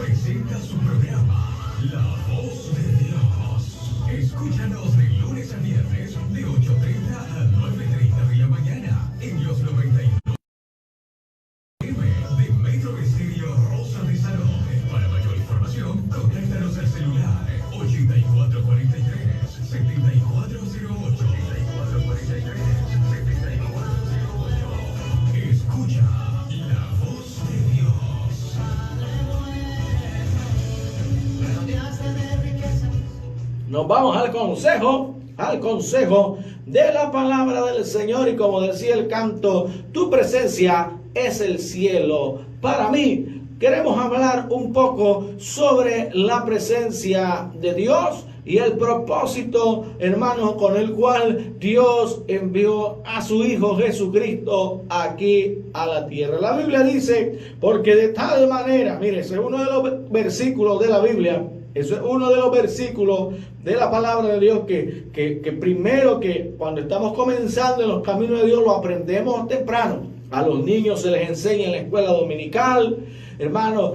presenta su programa La Voz de Dios. Escúchanos de lunes a viernes de 8:30 a 9:30 de la mañana en los 99 de Metro Estéreo Rosa de Salón. Para mayor información, contáctanos al celular 8443-7408. Escucha La Voz de Dios. Nos vamos al consejo de la palabra del Señor, y como decía el canto, tu presencia es el cielo para mí. Queremos hablar un poco sobre la presencia de Dios y el propósito, hermanos, con el cual Dios envió a su Hijo Jesucristo aquí a la tierra. La Biblia dice, porque de tal manera, mire, ese es uno de los versículos de la Biblia. Eso es uno de los versículos de la palabra de Dios que primero, que cuando estamos comenzando en los caminos de Dios, lo aprendemos temprano. A los niños se les enseña en la escuela dominical, hermano,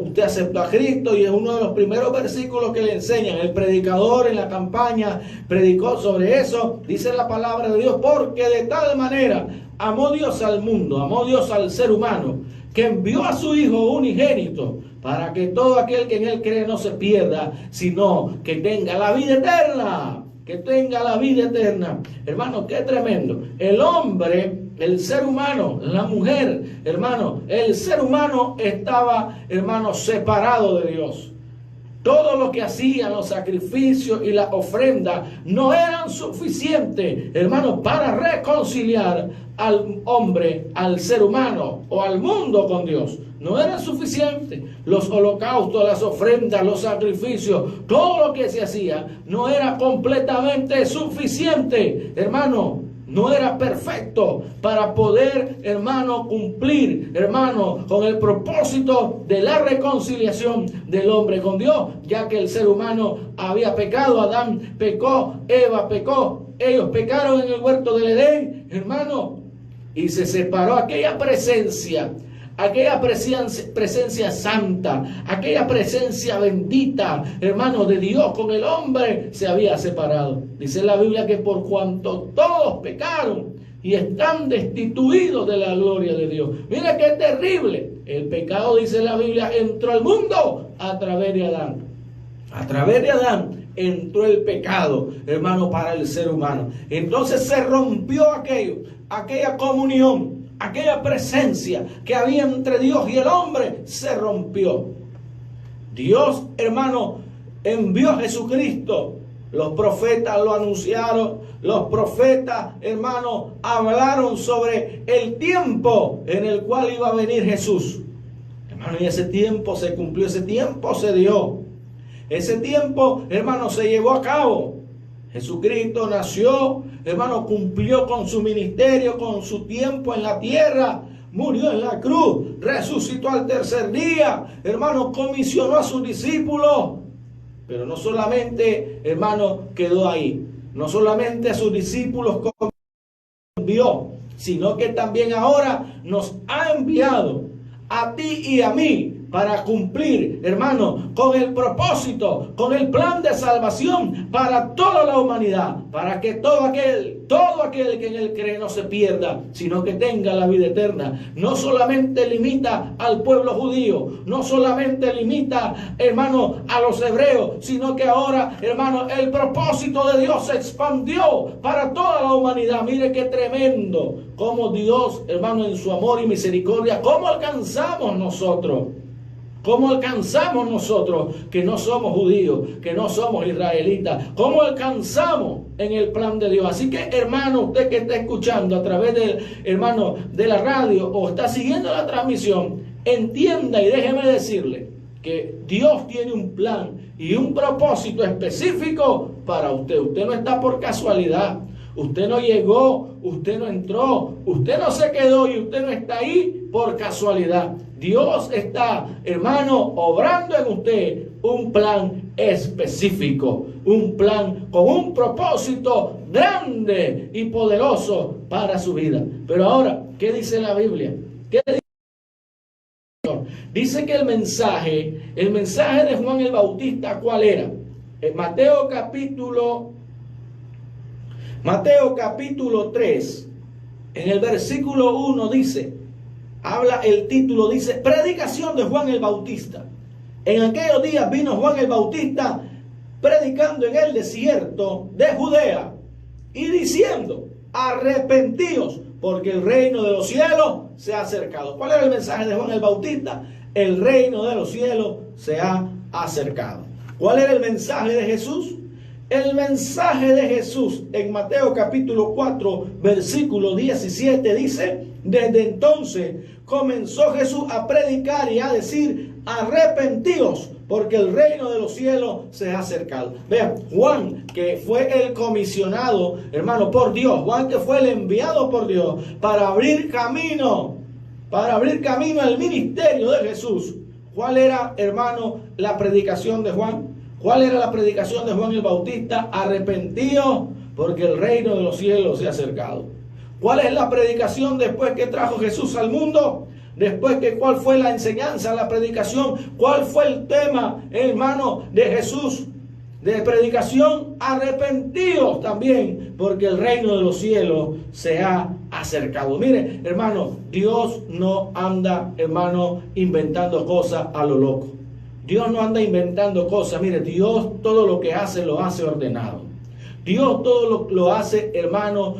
usted aceptó a Cristo, y es uno de los primeros versículos que le enseñan. El predicador en la campaña predicó sobre eso. Dice la palabra de Dios, porque de tal manera amó Dios al mundo, amó Dios al ser humano, que envió a su Hijo unigénito, para que todo aquel que en él cree no se pierda, sino que tenga la vida eterna. Que tenga la vida eterna. Hermano, qué tremendo. El hombre, el ser humano, la mujer, hermano, el ser humano estaba, hermano, separado de Dios. Todo lo que hacían, los sacrificios y las ofrendas, no eran suficientes, hermano, para reconciliar al hombre, al ser humano o al mundo con Dios. No eran suficientes. Los holocaustos, las ofrendas, los sacrificios, todo lo que se hacía no era completamente suficiente, hermano. No era perfecto para poder, hermano, cumplir, hermano, con el propósito de la reconciliación del hombre con Dios, ya que el ser humano había pecado. Adán pecó, Eva pecó, ellos pecaron en el huerto del Edén, hermano, y se separó aquella presencia santa, aquella presencia bendita, hermano, de Dios con el hombre, se había separado. Dice la Biblia que por cuanto todos pecaron y están destituidos de la gloria de Dios. Mira qué terrible. El pecado, dice la Biblia, entró al mundo a través de Adán. A través de Adán entró el pecado, hermano, para el ser humano. Entonces se rompió aquella comunión, aquella presencia que había entre Dios y el hombre, se rompió. Dios, hermano, envió a Jesucristo. Los profetas lo anunciaron. Los profetas, hermano, hablaron sobre el tiempo en el cual iba a venir Jesús. Hermano, y ese tiempo se cumplió, ese tiempo se dio. Ese tiempo, hermano, se llevó a cabo. Jesucristo nació, hermano, cumplió con su ministerio, con su tiempo en la tierra, murió en la cruz, resucitó al tercer día, hermano, comisionó a sus discípulos, pero no solamente, hermano, quedó ahí, no solamente a sus discípulos envió, sino que también ahora nos ha enviado a ti y a mí, para cumplir, hermano, con el propósito, con el plan de salvación para toda la humanidad, para que todo aquel que en él cree no se pierda, sino que tenga la vida eterna. No solamente limita al pueblo judío, no solamente limita, hermano, a los hebreos, sino que ahora, hermano, el propósito de Dios se expandió para toda la humanidad. Mire qué tremendo, cómo Dios, hermano, en su amor y misericordia, cómo alcanzamos nosotros. ¿Cómo alcanzamos nosotros que no somos judíos, que no somos israelitas? ¿Cómo alcanzamos en el plan de Dios? Así que, hermano, usted que está escuchando a través del, hermano, de la radio o está siguiendo la transmisión, entienda y déjeme decirle que Dios tiene un plan y un propósito específico para usted. Usted no está por casualidad. Usted no llegó, usted no entró, usted no se quedó y usted no está ahí por casualidad. Dios está, hermano, obrando en usted un plan específico, un plan con un propósito grande y poderoso para su vida. Pero ahora, ¿qué dice la Biblia? ¿Qué dice Dice que el mensaje de Juan el Bautista, ¿cuál era? En Mateo capítulo 3, en el versículo 1 dice, el título dice, predicación de Juan el Bautista. En aquellos días vino Juan el Bautista predicando en el desierto de Judea y diciendo, arrepentíos, porque el reino de los cielos se ha acercado. ¿Cuál era el mensaje de Juan el Bautista? El reino de los cielos se ha acercado. ¿Cuál era el mensaje de Jesús? El mensaje de Jesús en Mateo capítulo 4, versículo 17 dice, desde entonces comenzó Jesús a predicar y a decir, arrepentíos, porque el reino de los cielos se ha acercado. Vean, Juan, que fue el comisionado, hermano, por Dios, Juan, que fue el enviado por Dios para abrir camino al ministerio de Jesús. ¿Cuál era, hermano, la predicación de Juan? ¿Cuál era la predicación de Juan el Bautista? Arrepentíos, porque el reino de los cielos se ha acercado. ¿Cuál es la predicación después que trajo Jesús al mundo? ¿Cuál fue la enseñanza, la predicación? ¿Cuál fue el tema, hermano, de Jesús? De predicación, arrepentíos también, porque el reino de los cielos se ha acercado. Mire, hermano, Dios no anda, hermano, inventando cosas a lo loco. Dios no anda inventando cosas. Mire, Dios todo lo que hace, lo hace ordenado. Dios todo lo hace, hermano,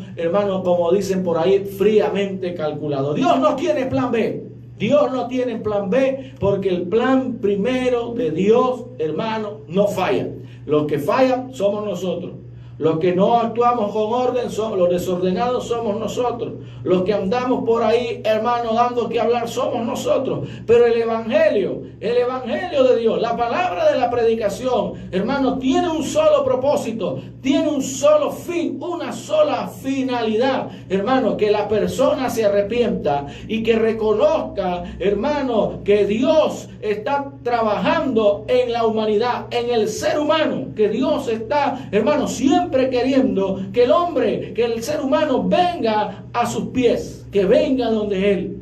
como dicen por ahí, fríamente calculado. Dios no tiene plan B. Dios no tiene plan B, porque el plan primero de Dios, hermano, no falla. Los que fallan somos nosotros. Los que no actuamos con orden, los desordenados somos nosotros. Los que andamos por ahí, hermano, dando que hablar, somos nosotros. Pero el evangelio de Dios, la palabra de la predicación, hermano, tiene un solo propósito, tiene un solo fin, una sola finalidad, hermano, que la persona se arrepienta y que reconozca, hermano, que Dios está trabajando en la humanidad, en el ser humano, que Dios está, hermano, siempre queriendo que el hombre, que el ser humano venga a sus pies, que venga donde Él.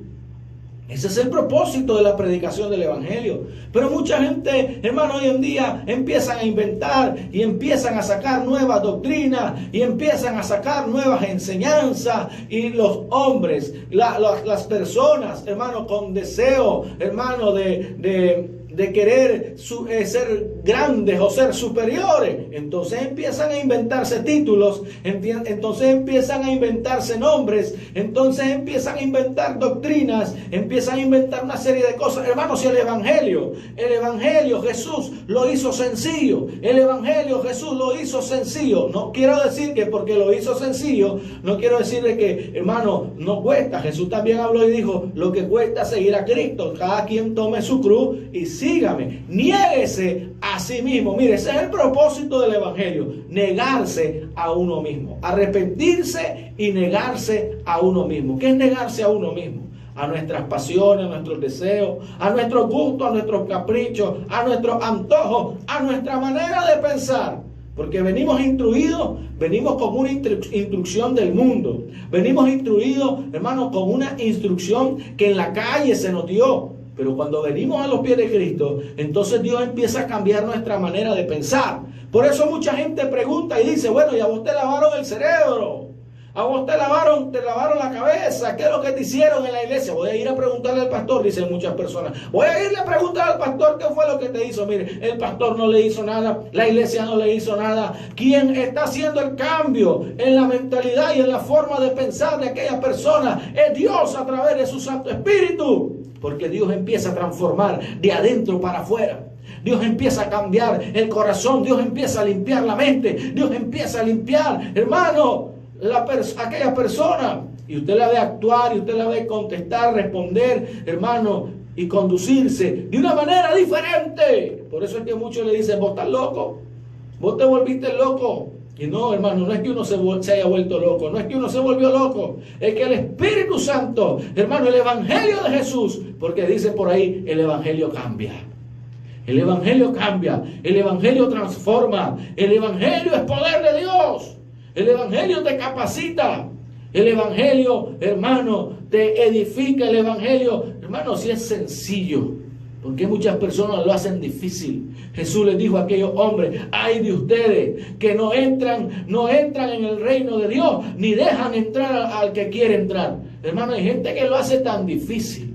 Ese es el propósito de la predicación del evangelio. Pero mucha gente, hermano, hoy en día empiezan a inventar y empiezan a sacar nuevas doctrinas y empiezan a sacar nuevas enseñanzas, y los hombres, las personas, hermano, con deseo, hermano, de querer ser grandes o ser superiores, entonces empiezan a inventarse títulos, entonces empiezan a inventarse nombres, entonces empiezan a inventar doctrinas, empiezan a inventar una serie de cosas. Hermanos, si el evangelio Jesús lo hizo sencillo, el evangelio Jesús lo hizo sencillo. No quiero decir que porque lo hizo sencillo, no quiero decirle que, hermano, no cuesta. Jesús también habló y dijo, lo que cuesta seguir a Cristo, cada quien tome su cruz y sígame, niéguese a sí mismo. Mire, ese es el propósito del evangelio, negarse a uno mismo, arrepentirse y negarse a uno mismo. ¿Qué es negarse a uno mismo? A nuestras pasiones, a nuestros deseos, a nuestros gustos, a nuestros caprichos, a nuestros antojos, a nuestra manera de pensar. Porque venimos instruidos, venimos con una instrucción del mundo, venimos instruidos, hermanos, con una instrucción que en la calle se nos dio. Pero cuando venimos a los pies de Cristo, entonces Dios empieza a cambiar nuestra manera de pensar. Por eso mucha gente pregunta y dice, bueno, ¿y a vos te lavaron el cerebro? ¿A vos te lavaron la cabeza? ¿Qué es lo que te hicieron en la iglesia? Voy a ir a preguntarle al pastor, dicen muchas personas. Voy a irle a preguntar al pastor qué fue lo que te hizo. Mire, el pastor no le hizo nada, la iglesia no le hizo nada. Quien está haciendo el cambio en la mentalidad y en la forma de pensar de aquella persona es Dios a través de su Santo Espíritu. Porque Dios empieza a transformar de adentro para afuera. Dios empieza a cambiar el corazón. Dios empieza a limpiar la mente. Dios empieza a limpiar, hermano, aquella persona. Y usted la ve actuar, y usted la ve contestar, responder, hermano, y conducirse de una manera diferente. Por eso es que muchos le dicen, vos estás loco. Vos te volviste loco. Y no, hermano, no es que uno se haya vuelto loco, no es que uno se volvió loco, es que el Espíritu Santo, hermano, el evangelio de Jesús, porque dice por ahí, el evangelio cambia. El evangelio cambia, el evangelio transforma, el evangelio es poder de Dios, el evangelio te capacita, El evangelio, hermano, te edifica. El evangelio, hermano, si es sencillo, porque muchas personas lo hacen difícil. Jesús les dijo a aquellos hombres: ay de ustedes que no entran en el reino de Dios, ni dejan entrar al que quiere entrar. Hermano, hay gente que lo hace tan difícil.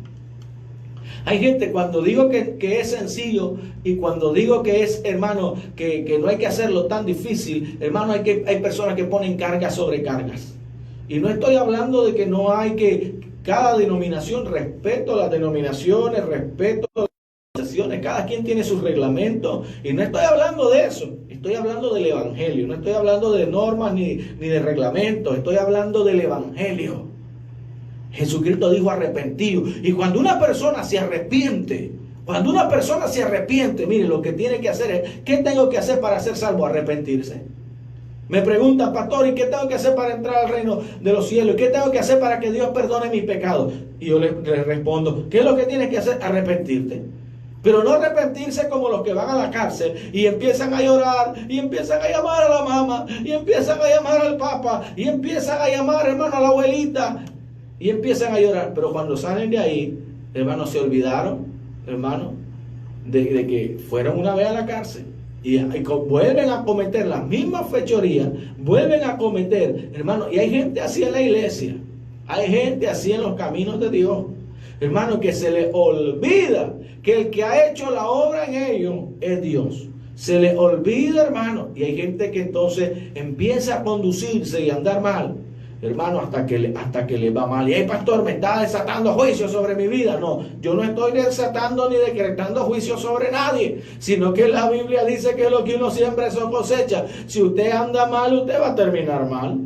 Hay gente, cuando digo que es sencillo y cuando digo que es, hermano, que no hay que hacerlo tan difícil, hermano, hay personas que ponen cargas sobre cargas. Y no estoy hablando de que no hay que, cada denominación, respeto las denominaciones, respeto las organizaciones, cada quien tiene sus reglamentos, y no estoy hablando de eso, estoy hablando del evangelio, no estoy hablando de normas ni de reglamentos, estoy hablando del evangelio. Jesucristo dijo: arrepentido. Y cuando una persona se arrepiente, mire, lo que tiene que hacer es: ¿qué tengo que hacer para ser salvo? Arrepentirse. Me preguntan: pastor, ¿y qué tengo que hacer para entrar al reino de los cielos? ¿Y qué tengo que hacer para que Dios perdone mis pecados? Y yo le respondo: ¿qué es lo que tienes que hacer? Arrepentirte. Pero no arrepentirse como los que van a la cárcel y empiezan a llorar, y empiezan a llamar a la mamá, y empiezan a llamar al papá, y empiezan a llamar, hermano, a la abuelita, y empiezan a llorar. Pero cuando salen de ahí, hermano, se olvidaron, hermano, de que fueron una vez a la cárcel. Y vuelven a cometer las mismas fechorías, vuelven a cometer, hermano. Y hay gente así en la iglesia, hay gente así en los caminos de Dios, hermano, que se le olvida que el que ha hecho la obra en ellos es Dios. Se le olvida, hermano. Y hay gente que entonces empieza a conducirse y a andar mal, hermano, hasta que le va mal. Y pastor, me está desatando juicio sobre mi vida. No, yo no estoy desatando ni decretando juicio sobre nadie, sino que la Biblia dice que lo que uno siembra, eso cosecha. Si usted anda mal, usted va a terminar mal.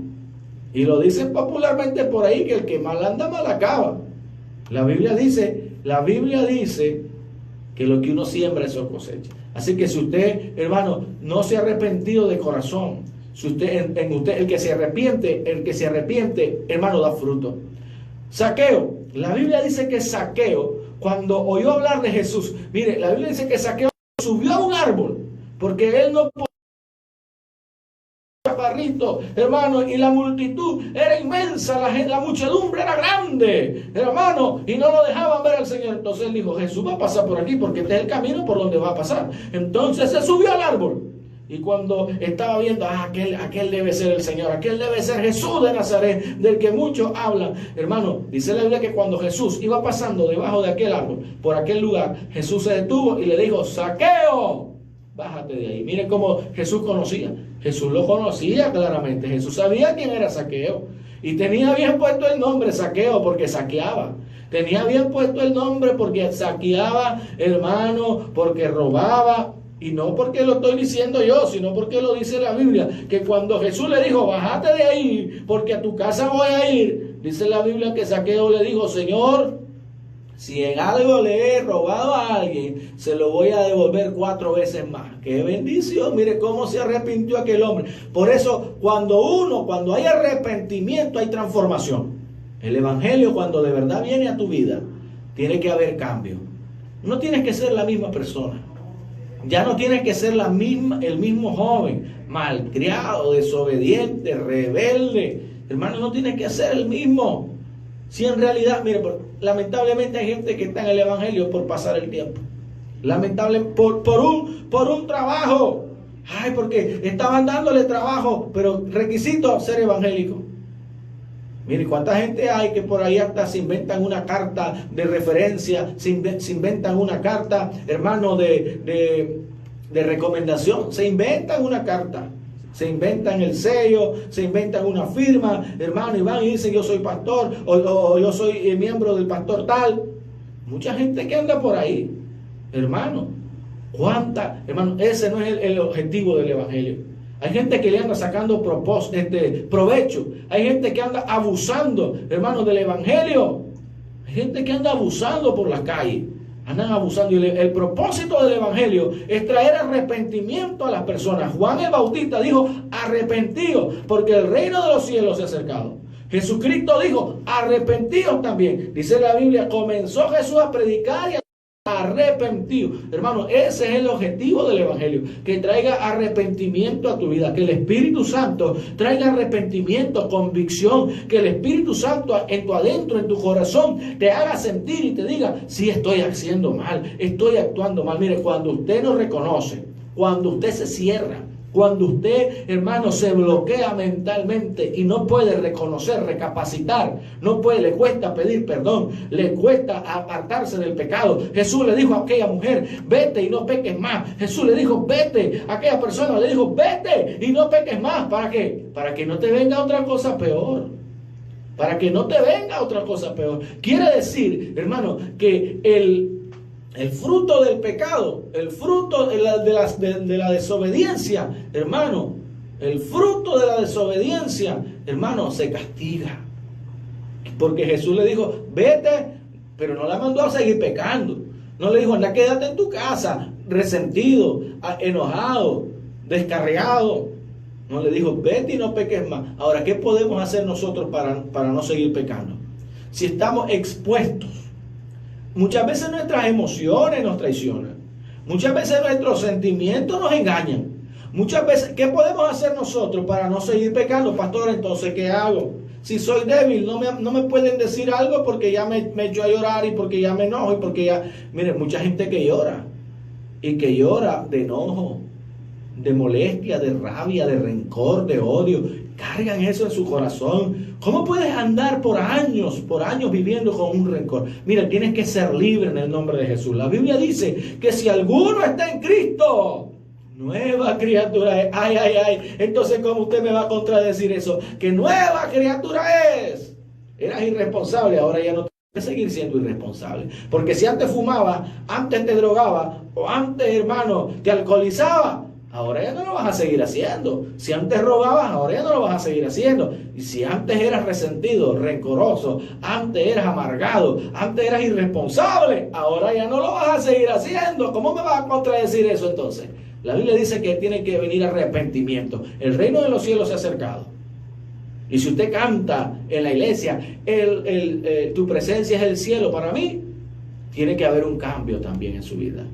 Y lo dicen popularmente por ahí, que el que mal anda, mal acaba. La Biblia dice que lo que uno siembra, eso cosecha. Así que si usted, hermano, no se ha arrepentido de corazón, si usted, el que se arrepiente, hermano, da fruto. Saqueo, la Biblia dice que Saqueo, cuando oyó hablar de Jesús, mire, la Biblia dice que Saqueo subió a un árbol, porque él no podía, chaparrito, hermano, y la multitud era inmensa, la muchedumbre era grande, hermano, y no lo dejaban ver al Señor. Entonces él dijo: Jesús va a pasar por aquí, porque este es el camino por donde va a pasar. Entonces se subió al árbol. Y cuando estaba viendo, aquel debe ser el Señor, aquel debe ser Jesús de Nazaret, del que muchos hablan. Hermano, dice la Biblia que cuando Jesús iba pasando debajo de aquel árbol, por aquel lugar, Jesús se detuvo y le dijo: Saqueo, bájate de ahí. Miren cómo Jesús conocía. Jesús lo conocía claramente. Jesús sabía quién era Saqueo. Y tenía bien puesto el nombre Saqueo porque saqueaba. Tenía bien puesto el nombre porque saqueaba, hermano, porque robaba. Y no porque lo estoy diciendo yo, sino porque lo dice la Biblia, que cuando Jesús le dijo: bájate de ahí, porque a tu casa voy a ir, dice la Biblia que Saqueo le dijo: Señor, si en algo le he robado a alguien, se lo voy a devolver 4 veces más. ¡Qué bendición! Mire cómo se arrepintió aquel hombre. Por eso, cuando hay arrepentimiento, hay transformación. El evangelio, cuando de verdad viene a tu vida, tiene que haber cambio. No tienes que ser la misma persona. Ya no tienes que ser el mismo joven, malcriado, desobediente, rebelde. Hermano, no tienes que ser el mismo. Si en realidad, mire, lamentablemente hay gente que está en el evangelio por pasar el tiempo. Lamentablemente, por un trabajo. Ay, porque estaban dándole trabajo, pero requisito ser evangélico. Mire, cuánta gente hay que por ahí hasta se inventan una carta de referencia, se inventan una carta, hermano, de recomendación. Se inventan una carta, se inventan el sello, se inventan una firma, hermano, y van y dicen: yo soy pastor, o yo soy miembro del pastor tal. Mucha gente que anda por ahí, hermano. Hermano, ese no es el objetivo del evangelio. Hay gente que le anda sacando provecho. Hay gente que anda abusando, hermano, del evangelio. Hay gente que anda abusando por las calles. Andan abusando. Y el propósito del evangelio es traer arrepentimiento a las personas. Juan el Bautista dijo: arrepentidos, porque el reino de los cielos se ha acercado. Jesucristo dijo: arrepentidos también. Dice la Biblia, comenzó Jesús a predicar y a arrepentido. Hermano, ese es el objetivo del Evangelio, que traiga arrepentimiento a tu vida, que el Espíritu Santo traiga arrepentimiento, convicción, que el Espíritu Santo en tu adentro, en tu corazón, te haga sentir y te diga, sí, estoy haciendo mal, estoy actuando mal. Mire, cuando usted no reconoce, cuando usted se cierra, cuando usted, hermano, se bloquea mentalmente y no puede reconocer, recapacitar, no puede, le cuesta pedir perdón, le cuesta apartarse del pecado. Jesús le dijo a aquella mujer, vete y no peques más. Jesús le dijo, vete. A aquella persona le dijo, vete y no peques más. ¿Para qué? Para que no te venga otra cosa peor. Para que no te venga otra cosa peor. Quiere decir, hermano, que el fruto del pecado, el fruto de la desobediencia, hermano, el fruto de la desobediencia, hermano, se castiga. Porque Jesús le dijo, vete, pero no la mandó a seguir pecando. No le dijo, anda, quédate en tu casa, resentido, enojado, descarriado. No, le dijo, vete y no peques más. Ahora, ¿qué podemos hacer nosotros para no seguir pecando? Si estamos expuestos. Muchas veces nuestras emociones nos traicionan. Muchas veces nuestros sentimientos nos engañan. Muchas veces, ¿qué podemos hacer nosotros para no seguir pecando? Pastor, entonces, ¿qué hago? Si soy débil, no me pueden decir algo porque ya me echo a llorar y porque ya me enojo y porque ya... Mire, mucha gente que llora y que llora de enojo, de molestia, de rabia, de rencor, de odio. Cargan eso en su corazón. ¿Cómo puedes andar por años viviendo con un rencor? Mira, tienes que ser libre en el nombre de Jesús. La Biblia dice que si alguno está en Cristo, nueva criatura es. Ay. Entonces, ¿cómo usted me va a contradecir eso? Que nueva criatura es. Eras irresponsable, ahora ya no tienes que seguir siendo irresponsable. Porque si antes fumaba, antes te drogaba, o antes, hermano, te alcoholizaba, ahora ya no lo vas a seguir haciendo. Si antes robabas, ahora ya no lo vas a seguir haciendo. Y si antes eras resentido, rencoroso, antes eras amargado, antes eras irresponsable, ahora ya no lo vas a seguir haciendo. ¿Cómo me vas a contradecir eso entonces? La Biblia dice que tiene que venir arrepentimiento. El reino de los cielos se ha acercado. Y si usted canta en la iglesia, tu presencia es el cielo para mí, tiene que haber un cambio también en su vida.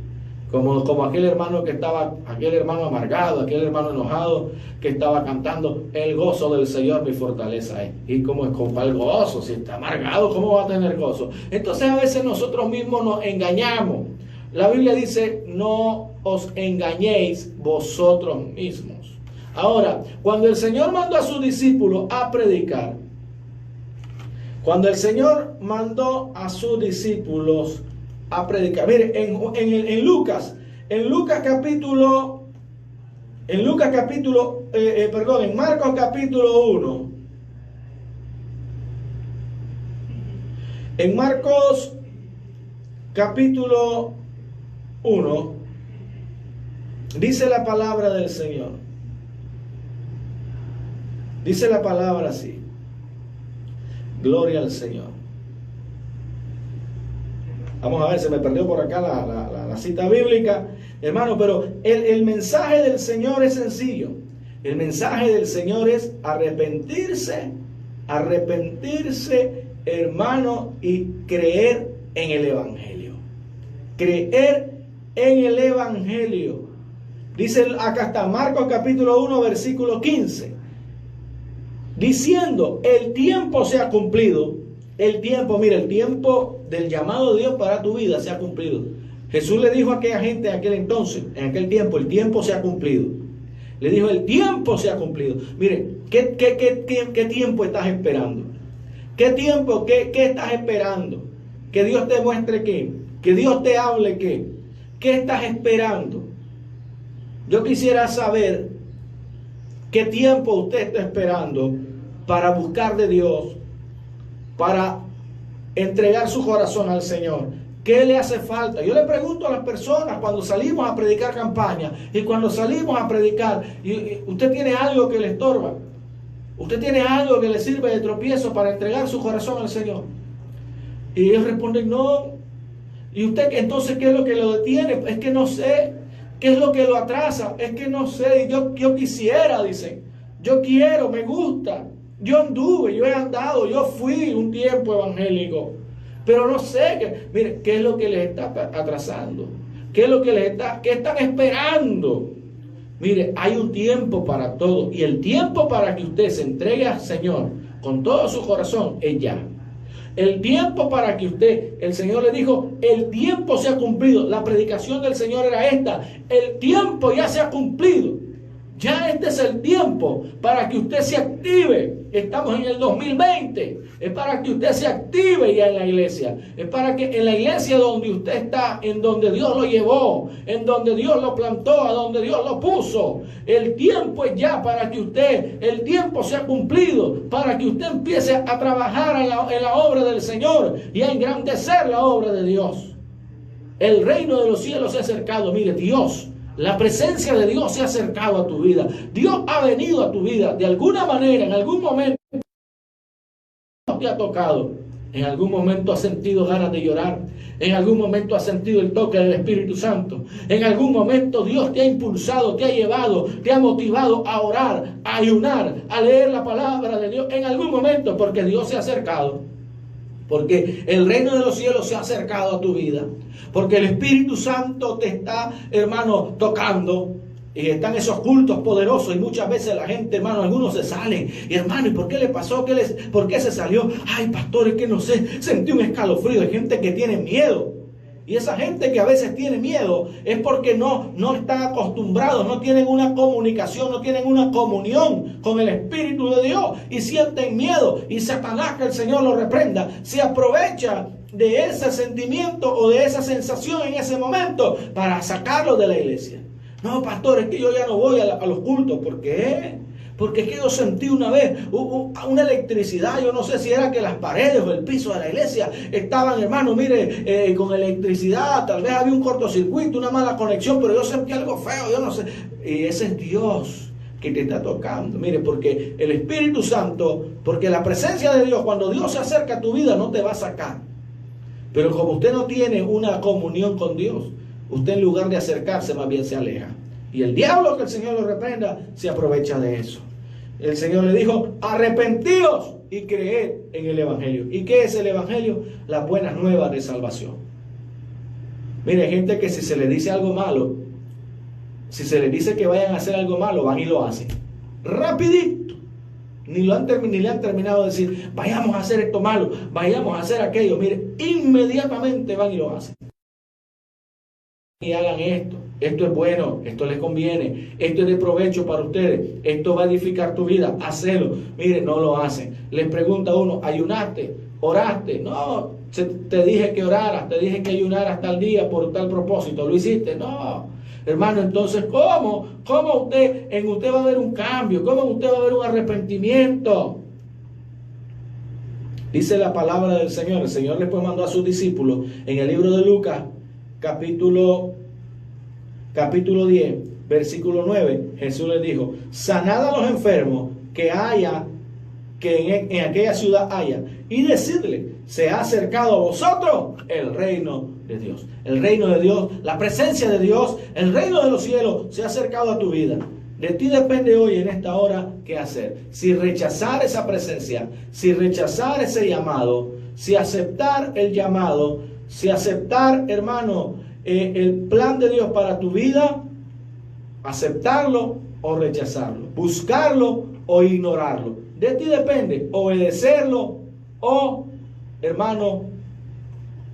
Como aquel hermano aquel hermano amargado, aquel hermano enojado que estaba cantando, el gozo del Señor mi fortaleza es. Y como es con el gozo, si está amargado, ¿cómo va a tener gozo? Entonces a veces nosotros mismos nos engañamos. La Biblia dice, no os engañéis vosotros mismos. Ahora, cuando el Señor mandó a sus discípulos a predicar, cuando el Señor mandó a sus discípulos a predicar. Mire, en Marcos capítulo 1. En Marcos capítulo 1 dice la palabra del Señor. Dice la palabra así. Gloria al Señor. Vamos a ver, se me perdió por acá la cita bíblica, hermano, pero el mensaje del Señor es sencillo. El mensaje del Señor es arrepentirse, hermano, y creer en el Evangelio. Creer en el Evangelio. Dice acá está Marcos capítulo 1, versículo 15. Diciendo, el tiempo se ha cumplido. El tiempo del llamado de Dios para tu vida se ha cumplido. Jesús le dijo a aquella gente en aquel entonces, en aquel tiempo, el tiempo se ha cumplido. Le dijo, el tiempo se ha cumplido. Mire, ¿qué tiempo estás esperando? ¿Qué tiempo, qué estás esperando? Que Dios te muestre qué, que Dios te hable qué. ¿Qué estás esperando? Yo quisiera saber qué tiempo usted está esperando para buscar de Dios, para entregar su corazón al Señor. ¿Qué le hace falta? Yo le pregunto a las personas cuando salimos a predicar campaña y cuando salimos a predicar, y ¿usted tiene algo que le estorba? ¿Usted tiene algo que le sirve de tropiezo para entregar su corazón al Señor? Y ellos responden, no. ¿Y usted entonces qué es lo que lo detiene? Es que no sé. ¿Qué es lo que lo atrasa? Es que no sé. Yo quisiera, dicen. Yo quiero, me gusta. Yo anduve, yo he andado, yo fui un tiempo evangélico. pero no sé, mire, ¿qué es lo que les está atrasando? ¿Qué es lo que qué están esperando? Mire, hay un tiempo para todo, y el tiempo para que usted se entregue al Señor con todo su corazón es ya. El tiempo para que usted, el Señor le dijo, el tiempo se ha cumplido. La predicación del Señor era esta: el tiempo ya se ha cumplido. Ya este es el tiempo para que usted se active. Estamos en el 2020. Es para que usted se active ya en la iglesia. Es para que en la iglesia donde usted está, en donde Dios lo llevó, en donde Dios lo plantó, a donde Dios lo puso. El tiempo es ya para que usted, el tiempo se ha cumplido, para que usted empiece a trabajar en la obra del Señor y a engrandecer la obra de Dios. El reino de los cielos se ha acercado. Mire, Dios, la presencia de Dios se ha acercado a tu vida. Dios ha venido a tu vida de alguna manera, en algún momento te ha tocado. En algún momento has sentido ganas de llorar. En algún momento has sentido el toque del Espíritu Santo. En algún momento Dios te ha impulsado, te ha llevado, te ha motivado a orar, a ayunar, a leer la palabra de Dios. En algún momento, porque Dios se ha acercado. Porque el reino de los cielos se ha acercado a tu vida. Porque el Espíritu Santo te está, hermano, tocando. Y están esos cultos poderosos. Y muchas veces la gente, hermano, algunos se salen. Y hermano, ¿y por qué le pasó? ¿Por qué se salió? Ay, pastor, es que no sé, sentí un escalofrío. Hay gente que tiene miedo. Y esa gente que a veces tiene miedo es porque no están acostumbrados, no tienen una comunicación, no tienen una comunión con el Espíritu de Dios y sienten miedo. Y Satanás, que el Señor lo reprenda, se aprovecha de ese sentimiento o de esa sensación en ese momento para sacarlo de la iglesia. No, pastor, es que yo ya no voy a los cultos. ¿Por qué? Porque es que yo sentí una vez una electricidad. Yo no sé si era que las paredes o el piso de la iglesia estaban, hermano, mire, con electricidad. Tal vez había un cortocircuito, una mala conexión, pero yo sentí algo feo, yo no sé. Y ese es Dios que te está tocando. Mire, porque el Espíritu Santo, porque la presencia de Dios, cuando Dios se acerca a tu vida, no te va a sacar. Pero como usted no tiene una comunión con Dios, usted en lugar de acercarse, más bien se aleja. Y el diablo, que el Señor lo reprenda, se aprovecha de eso. El Señor le dijo, arrepentíos y creed en el Evangelio. ¿Y qué es el Evangelio? Las buenas nuevas de salvación. Mire, gente que si se le dice algo malo, si se les dice que vayan a hacer algo malo, van y lo hacen. Rapidito. Ni le han terminado de decir, vayamos a hacer esto malo, vayamos a hacer aquello. Mire, inmediatamente van y lo hacen. Y hagan esto. Esto es bueno, esto les conviene, esto es de provecho para ustedes, esto va a edificar tu vida, hacelo. Mire, no lo hacen. Les pregunta uno, ¿ayunaste? ¿Oraste? No, te dije que oraras, te dije que ayunaras tal día por tal propósito. ¿Lo hiciste? No. Hermano, entonces, ¿cómo en usted va a haber un cambio? ¿Cómo en usted va a haber un arrepentimiento? Dice la palabra del Señor. El Señor después mandó a sus discípulos en el libro de Lucas, capítulo 10, versículo 9, Jesús les dijo, sanad a los enfermos que en aquella ciudad haya, y decidle, se ha acercado a vosotros el reino de Dios. El reino de Dios, la presencia de Dios, el reino de los cielos se ha acercado a tu vida. De ti depende hoy, en esta hora, qué hacer. Si rechazar esa presencia, si rechazar ese llamado, si aceptar el llamado, si aceptar, hermano, el plan de Dios para tu vida, aceptarlo o rechazarlo, buscarlo o ignorarlo. De ti depende obedecerlo o, hermano,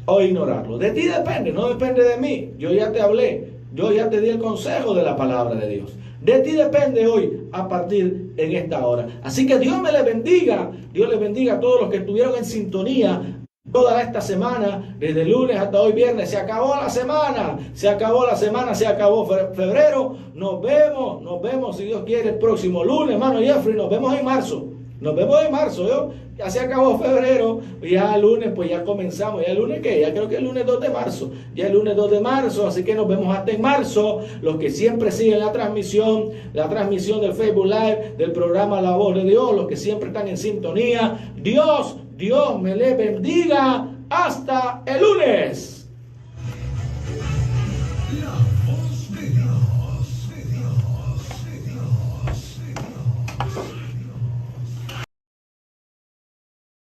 o ignorarlo. De ti depende, no depende de mí. Yo ya te hablé, yo ya te di el consejo de la palabra de Dios. De ti depende hoy a partir en esta hora. Así que Dios me le bendiga. Dios les bendiga a todos los que estuvieron en sintonía toda esta semana, desde lunes hasta hoy viernes. Se acabó la semana, se acabó febrero. Nos vemos si Dios quiere el próximo lunes, hermano Jeffrey. Nos vemos en marzo. Ya se acabó febrero, ya el lunes pues ya comenzamos. ¿Ya el lunes qué? Ya creo que el lunes 2 de marzo. Ya el lunes 2 de marzo, así que nos vemos hasta en marzo. Los que siempre siguen la transmisión del Facebook Live, del programa La Voz de Dios, los que siempre están en sintonía. Dios me les bendiga. Hasta el lunes.